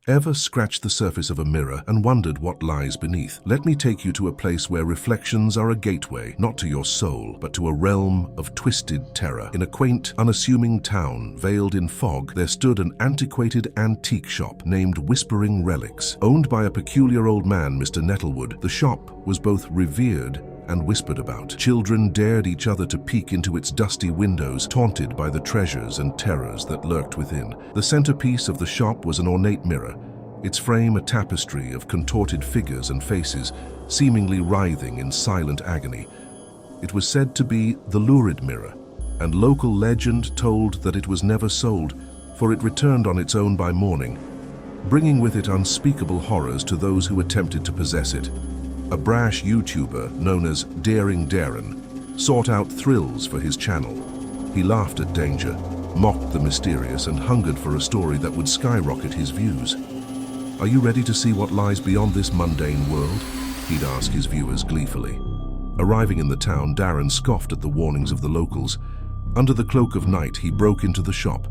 Ever scratched the surface of a mirror and wondered what lies beneath? Let me take you to a place where reflections are a gateway, not to your soul, but to a realm of twisted terror. In a quaint, unassuming town veiled in fog, there stood an antiquated antique shop named Whispering Relics. Owned by a peculiar old man, Mr. Nettlewood, the shop was both revered and whispered about. Children dared each other to peek into its dusty windows, taunted by the treasures and terrors that lurked within. The centerpiece of the shop was an ornate mirror, its frame a tapestry of contorted figures and faces, seemingly writhing in silent agony. It was said to be the lurid mirror, and local legend told that it was never sold, for it returned on its own by morning, bringing with it unspeakable horrors to those who attempted to possess it. A brash YouTuber known as Daring Darren sought out thrills for his channel. He laughed at danger, mocked the mysterious, and hungered for a story that would skyrocket his views. Are you ready to see what lies beyond this mundane world? He'd ask his viewers gleefully. Arriving in the town, Darren scoffed at the warnings of the locals. Under the cloak of night, he broke into the shop,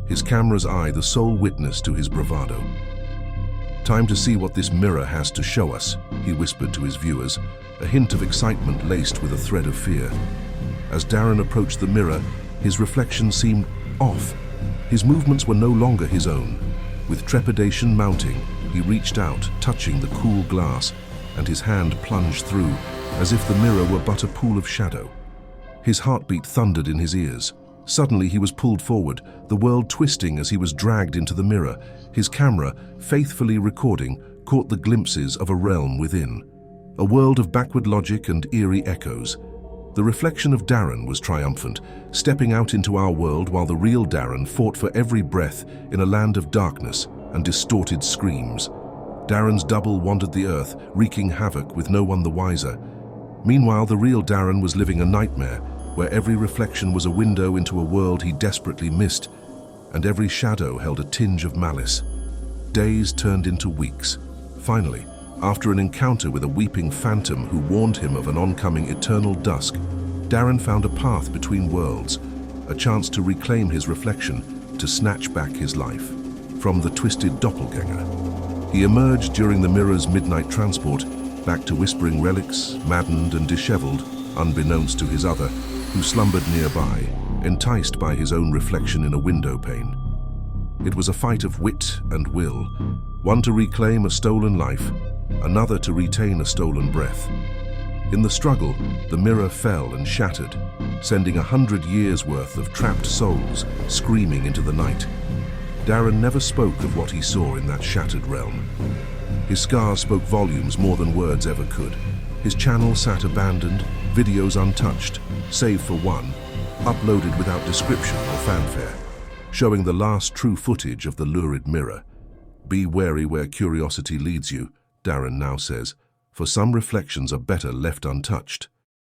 his camera's eye the sole witness to his bravado. "Time to see what this mirror has to show us," he whispered to his viewers, a hint of excitement laced with a thread of fear. As Darren approached the mirror, his reflection seemed off. His movements were no longer his own. With trepidation mounting, he reached out, touching the cool glass, and his hand plunged through, as if the mirror were but a pool of shadow. His heartbeat thundered in his ears. Suddenly he was pulled forward, the world twisting as he was dragged into the mirror. His camera, faithfully recording, caught the glimpses of a realm within. A world of backward logic and eerie echoes. The reflection of Darren was triumphant, stepping out into our world while the real Darren fought for every breath in a land of darkness and distorted screams. Darren's double wandered the earth, wreaking havoc with no one the wiser. Meanwhile, the real Darren was living a nightmare, where every reflection was a window into a world he desperately missed, and every shadow held a tinge of malice. Days turned into weeks. Finally, after an encounter with a weeping phantom who warned him of an oncoming eternal dusk, Darren found a path between worlds, a chance to reclaim his reflection, to snatch back his life from the twisted doppelganger. He emerged during the mirror's midnight transport, back to Whispering Relics, maddened and disheveled, unbeknownst to his other, who slumbered nearby, enticed by his own reflection in a window pane. It was a fight of wit and will, one to reclaim a stolen life, another to retain a stolen breath. In the struggle, the mirror fell and shattered, sending 100 years' worth of trapped souls screaming into the night. Darren never spoke of what he saw in that shattered realm. His scars spoke volumes more than words ever could. His channel sat abandoned, videos untouched, save for one, uploaded without description or fanfare, showing the last true footage of the lurid mirror. "Be wary where curiosity leads you," Darren now says, "for some reflections are better left untouched."